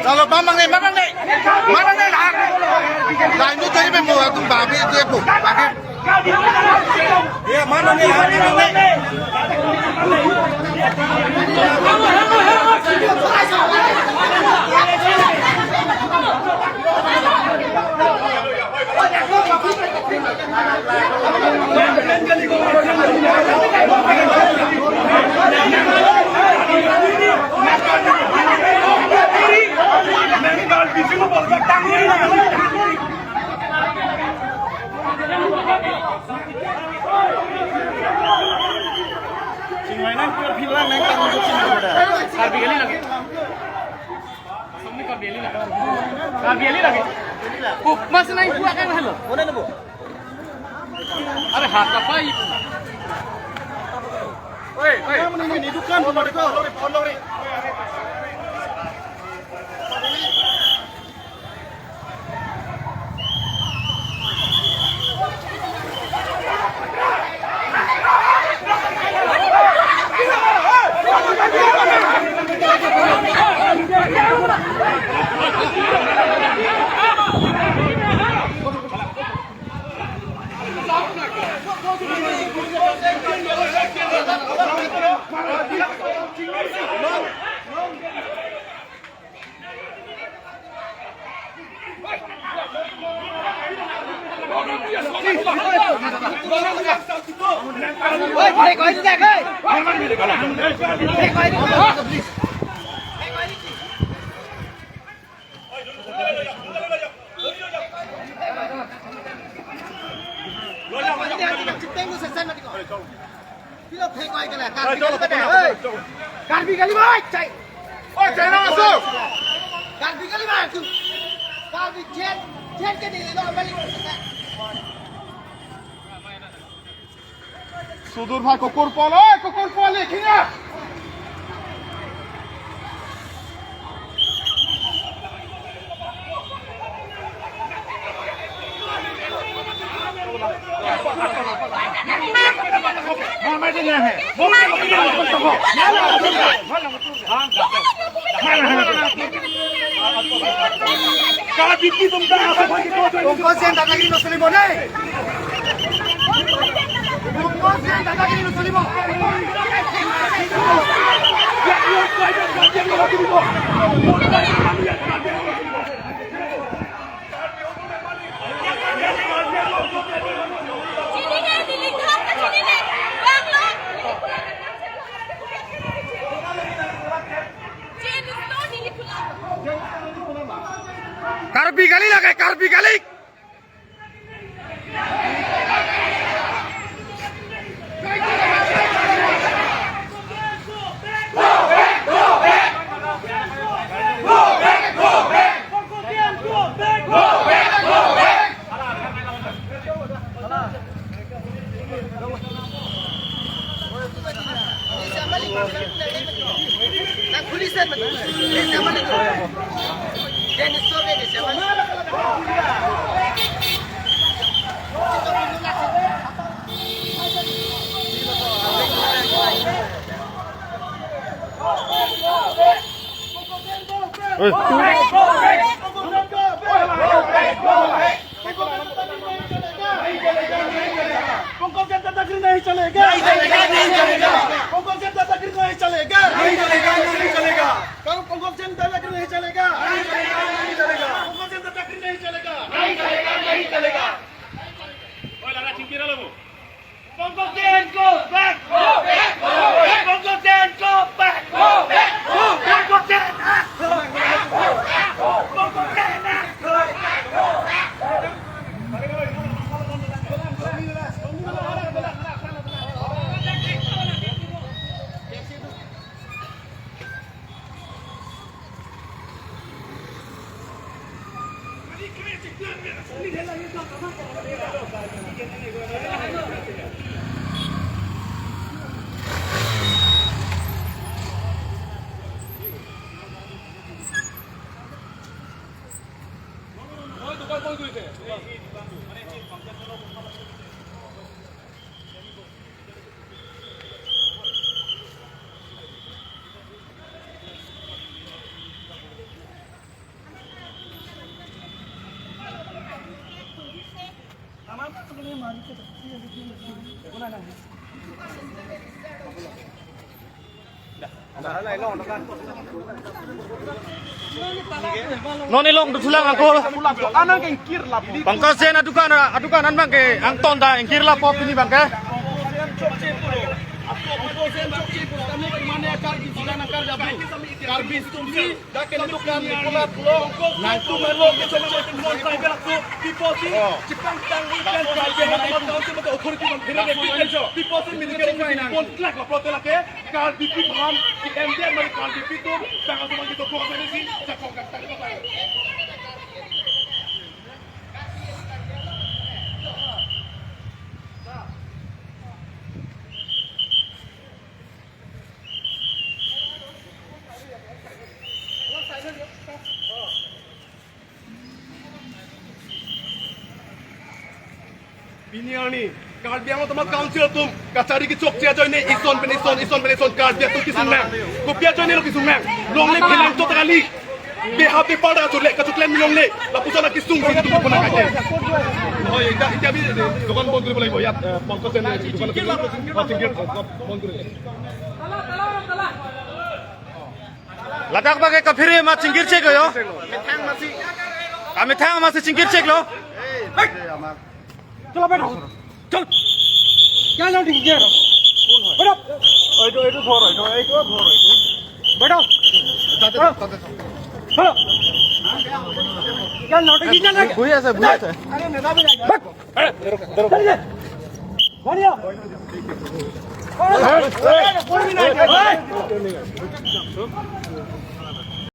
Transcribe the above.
Kalau mamang nih lah. Nah itu tadi memang aku babi itu aku. Ya mana nih? Mainan film yang kamu suka ada. Karbiali lagi. Sampai karbiali lagi. Karbiali lagi. Mas naik buat kan halo. Mana tu bu? Ada hat apa ini? Oi. Kamu ini dukan lori. Sudur bhai kukur pol likhina. Kalau bikin Bungkusin datangi lo selimo nih. Bungkusin datangi lo selimo. Karbi kali lah kayak karbi kali. नहीं चलेगा पंकज दादागिरी नहीं चलेगा पंकज दादागिरी नहीं चलेगा पंकज दादागिरी नहीं चलेगा ओए लगा चिंकी रे लो पंकज को बैक पंकज को back Noni long du tulang aku. Anak yang kir lap. Bangka sen adukan an bangke ang tonda ang kirla pop ini bangke. Ini kalau dia mau teman council tuh, kacari kicok dia join ini ison pen kalau dia tuh kisung nang, kopiah join ini lo kisung nang, long le kilang tuh terkali, BHP pada tuh le kacuklen long le, lalu sana kisung sih tuh pernah kaje. Oh ya, ini abi dukan bondur boleh boyat, bangkot sen dukan cingkir bondur. Ladak bagai kafiri mat cingkir cek yo. Kami thang masih cingkir cek lo. चलो बैठो चल क्या जाओ ठीक है बैठो itu थोरो बैठो चलो क्या नोटिस क्या लगे बुया से अरे नेता भी बैठ चलिए बढ़िया कोई भी नहीं